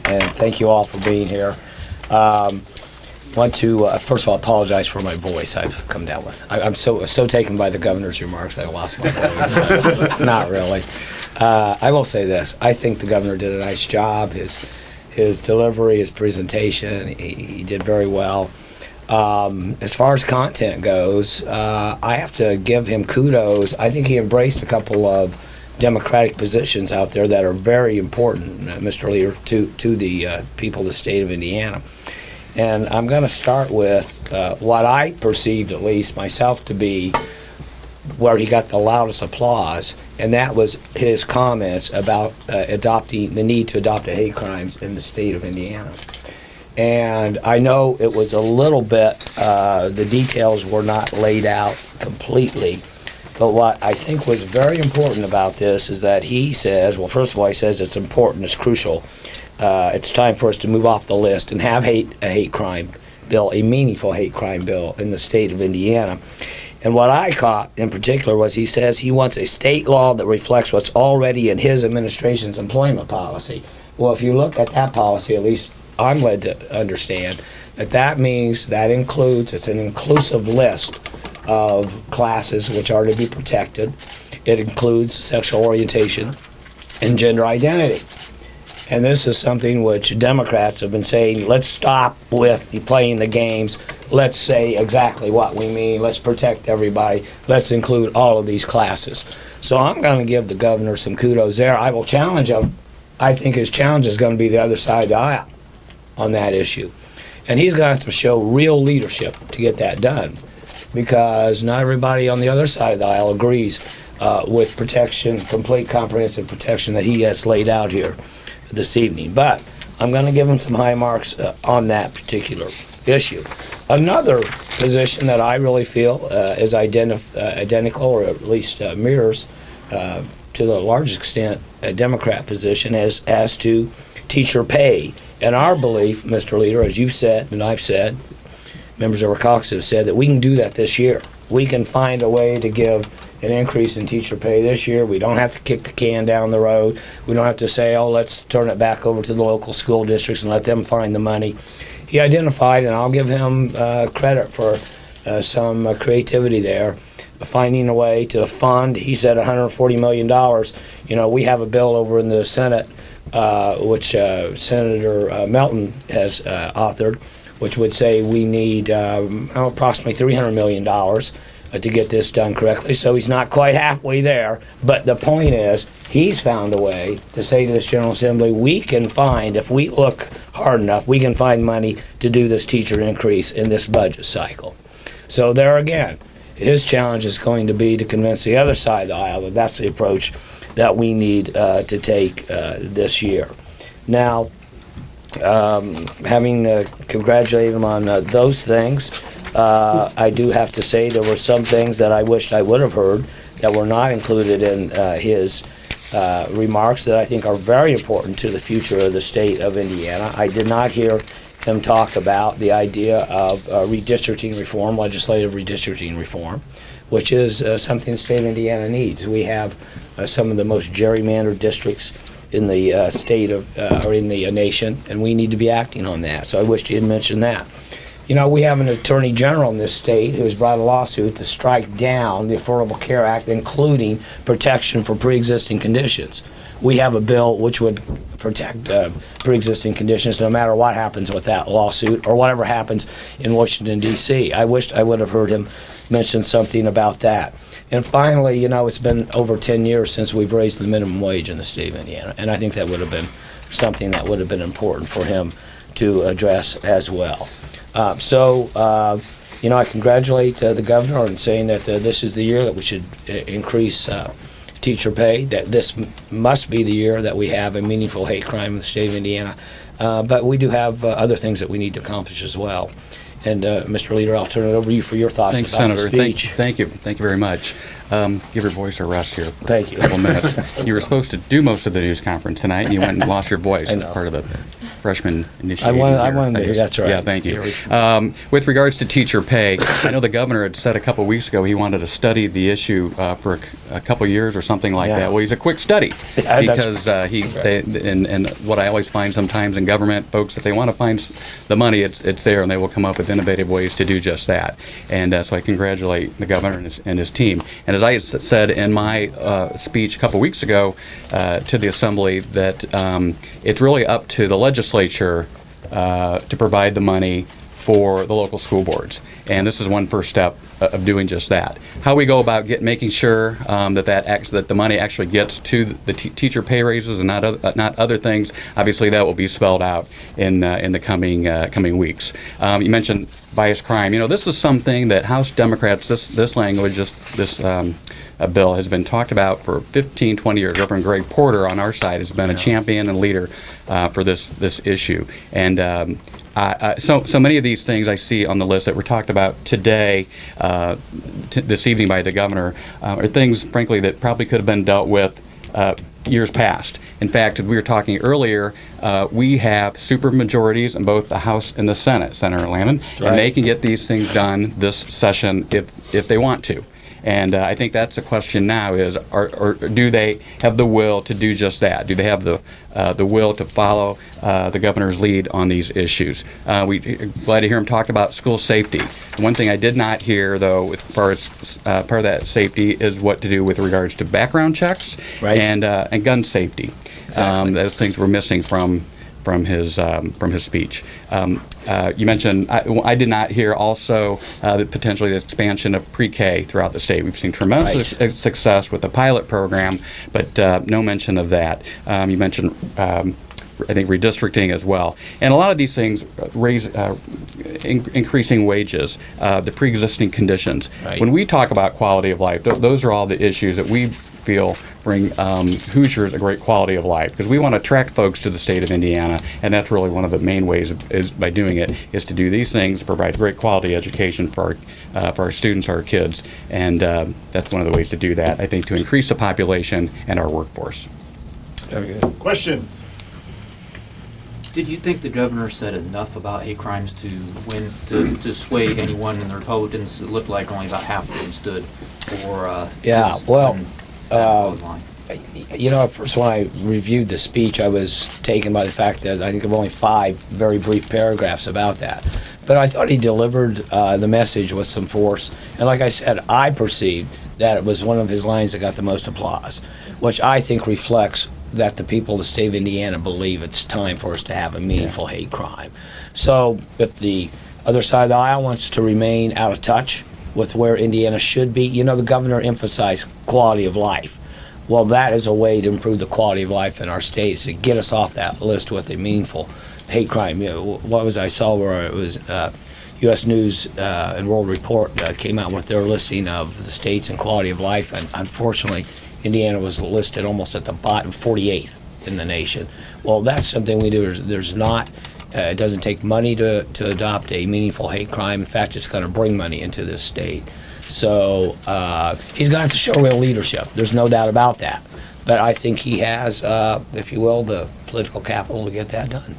and thank you all for being here. Want to first of all apologize for my voice. I've come down with. I'm so taken by the governor's remarks, I lost my voice. Not really. I will say this: I think the governor did a nice job. His delivery, his presentation, he did very well. As far as content goes, I have to give him kudos. I think he embraced a couple of Democratic positions out there that are very important, Mr. Leader, to the people of the state of Indiana. And I'm going to start with what I perceived, at least myself, to be where he got the loudest applause, and that was his comments about adopting the need to adopt a hate crimes in the state of Indiana. And I know it was a little bit, the details were not laid out completely, but what I think was very important about this is that he says, well, first of all, he says it's important, it's crucial. It's time for us to move off the list and have a hate crime bill, a meaningful hate crime bill in the state of Indiana. And what I caught in particular was he says he wants a state law that reflects what's already in his administration's employment policy. Well, if you look at that policy, at least I'm led to understand that means that includes, it's an inclusive list of classes which are to be protected. It includes sexual orientation and gender identity. And this is something which Democrats have been saying, let's stop with playing the games. Let's say exactly what we mean. Let's protect everybody. Let's include all of these classes. So I'm going to give the governor some kudos there. I will challenge him. I think his challenge is going to be the other side of the aisle on that issue. And he's going to have to show real leadership to get that done, because not everybody on the other side of the aisle agrees with protection, complete comprehensive protection that he has laid out here this evening. But I'm going to give him some high marks on that particular issue. Another position that I really feel is identical, or at least mirrors to the largest extent a Democrat position as to teacher pay. And our belief, Mr. Leader, as you've said and I've said, members of our caucus have said, that we can do that this year. We can find a way to give an increase in teacher pay this year. We don't have to kick the can down the road. We don't have to say, oh, let's turn it back over to the local school districts and let them find the money. He identified, and I'll give him credit for some creativity there, finding a way to fund, he said $140 million. You know, we have a bill over in the Senate, which Senator Melton has authored, which would say we need approximately $300 million to get this done correctly. So he's not quite halfway there. But the point is, he's found a way to say to this General Assembly, we can find, if we look hard enough, we can find money to do this teacher increase in this budget cycle. So there again, his challenge is going to be to convince the other side of the aisle that that's the approach that we need to take this year. Now, having congratulated him on those things, I do have to say there were some things that I wished I would have heard that were not included in his remarks that I think are very important to the future of the state of Indiana. I did not hear him talk about the idea of redistricting reform, legislative redistricting reform, which is something the state of Indiana needs. We have some of the most gerrymandered districts in the state of, or in the nation, and we need to be acting on that. So I wished he had mentioned that. You know, we have an attorney general in this state who has brought a lawsuit to strike down the Affordable Care Act, including protection for pre-existing conditions. We have a bill which would protect pre-existing conditions no matter what happens with that lawsuit or whatever happens in Washington, D.C. I wished I would have heard him mention something about that. And finally, you know, it's been over 10 years since we've raised the minimum wage in the state of Indiana, and I think that would have been something that would have been important for him to address as well. You know, I congratulate the governor on saying that this is the year that we should increase teacher pay, that this must be the year that we have a meaningful hate crime in the state of Indiana. But we do have other things that we need to accomplish as well. And Mr. Leader, I'll turn it over to you for your thoughts Thanks, about Senator. the speech. Thank you very much. Give your voice a rest here. Thank you. A couple minutes. You were supposed to do most of the news conference tonight, and you went and lost your voice. I know. Part of it. freshman initiating. I here. wanted to hear, that's right. Yeah, thank you. With regards to teacher pay, I know the governor had said a couple weeks ago he wanted to study the issue for a couple years or something like Yeah. that. Well, he's a quick study Yeah, because and what I always find sometimes in government, folks, if they want to find the money, it's there, and they will come up with innovative ways to do just that. And so I congratulate the governor and his team. And as I said in my speech a couple weeks ago to the assembly, that it's really up to the legislature to provide the money for the local school boards, and this is one first step of doing just that. How we go about making sure that the money actually gets to the teacher pay raises and not other things. Obviously, that will be spelled out in the coming weeks. You mentioned bias crime. You know, this is something that House Democrats, this language, this bill has been talked about for 15, 20 years. Reverend Greg Porter on our side has been a champion and leader for this issue. And so many of these things I see on the list that were talked about today, this evening by the governor, are things, frankly, that probably could have been dealt with years past. In fact, we were talking earlier, we have super majorities in both the House and the Senate, Senator Lanane, Right. and they can get these things done this session if they want to. And I think that's the question now is, or do they have the will to do just that? Do they have the will to follow the governor's lead on these issues? We're glad to hear him talk about school safety. One thing I did not hear, though, as far as part of that safety, is what to do with regards to background checks Right. and gun safety. Exactly. Those things were missing from his speech. You mentioned, I did not hear also that potentially the expansion of pre-K throughout the state. We've seen tremendous Right. success with the pilot program, but no mention of that. You mentioned, I think, redistricting as well. And a lot of these things raise increasing wages, the pre-existing conditions. Right. When we talk about quality of life, those are all the issues that we feel bring Hoosiers a great quality of life, because we want to attract folks to the state of Indiana, and that's really one of the main ways is by doing it, is to do these things, provide great quality education for our students, our kids, and that's one of the ways to do that, I think, to increase the population and our workforce. Very good. Questions? Did you think the governor said enough about hate crimes to sway anyone in the Republicans? It looked like only about half of them stood for. Yeah, his well, line. You know, at first when I reviewed the speech, I was taken by the fact that I think there were only 5 very brief paragraphs about that. But I thought he delivered the message with some force. And like I said, I perceived that it was one of his lines that got the most applause, which I think reflects that the people of the state of Indiana believe it's time for us to have a meaningful hate crime. So if the other side of the aisle wants to remain out of touch with where Indiana should be, you know, the governor emphasized quality of life. Well, that is a way to improve the quality of life in our state, to get us off that list with a meaningful hate crime. You know, what was I saw where it was U.S. News and World Report came out with their listing of the states and quality of life, and unfortunately, Indiana was listed almost at the bottom, 48th in the nation. Well, that's something we do. There's not. It doesn't take money to adopt a meaningful hate crime. In fact, it's going to bring money into this state. So he's going to have to show real leadership. There's no doubt about that. But I think he has, if you will, the political capital to get that done.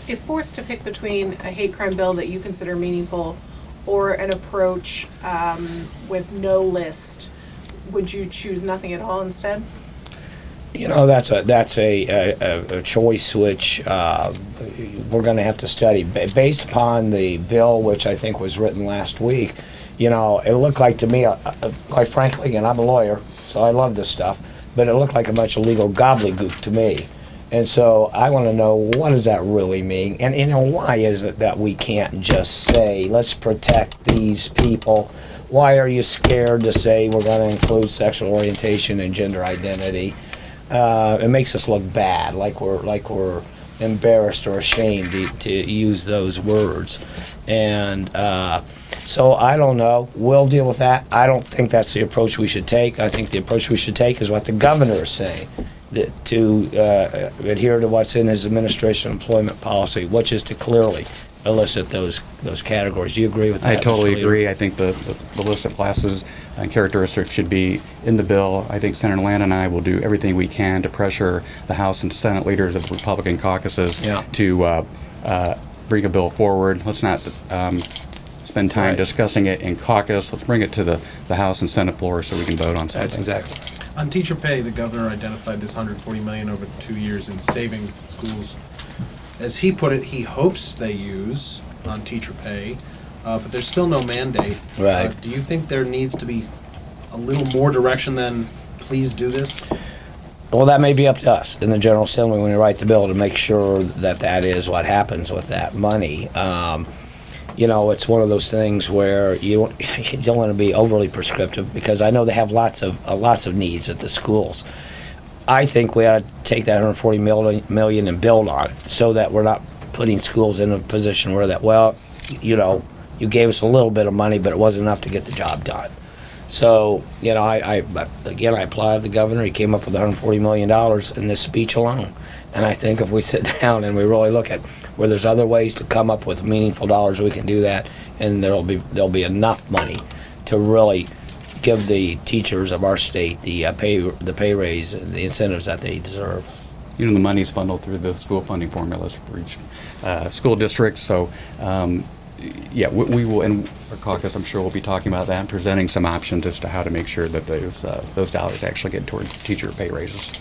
If forced to pick between a hate crime bill that you consider meaningful or an approach with no list, would you choose nothing at all instead? You know, that's a choice which we're going to have to study. Based upon the bill, which I think was written last week, you know, it looked like to me, quite frankly, and I'm a lawyer, so I love this stuff, but it looked like a bunch of legal gobbledygook to me. And so I want to know, what does that really mean? And, you know, why is it that we can't just say, let's protect these people? Why are you scared to say we're going to include sexual orientation and gender identity? It makes us look bad, like we're embarrassed or ashamed to use those words. And so I don't know. We'll deal with that. I don't think that's the approach we should take. I think the approach we should take is what the governor is saying, to adhere to what's in his administration employment policy, which is to clearly elicit those categories. Do you agree with that? I Mr. totally Leader? agree. I think the list of classes and characteristics should be in the bill. I think Senator Lanane and I will do everything we can to pressure the House and Senate leaders of the Republican caucuses Yeah. to bring a bill forward. Let's not spend time Right. discussing it in caucus. Let's bring it to the House and Senate floor so we can vote on something. That's exactly. On teacher pay, the governor identified this $140 million over 2 years in savings that schools, as he put it, he hopes they use on teacher pay, but there's still no mandate. Right. Do you think there needs to be a little more direction than, please do this? Well, that may be up to us in the General Assembly when we write the bill to make sure that that is what happens with that money. You know, it's one of those things where you don't want to be overly prescriptive because I know they have lots of needs at the schools. I think we ought to take that $140 million and build on it so that we're not putting schools in a position where that, well, you know, you gave us a little bit of money, but it wasn't enough to get the job done. So, you know, I applaud the governor. He came up with $140 million in this speech alone. And I think if we sit down and we really look at where there's other ways to come up with meaningful dollars, we can do that, and there'll be enough money to really give the teachers of our state the pay raise and the incentives that they deserve. You know, the money's funneled through the school funding formulas for each school district. So, yeah, we will, in our caucus, I'm sure we'll be talking about that and presenting some options as to how to make sure that those dollars actually get towards teacher pay raises.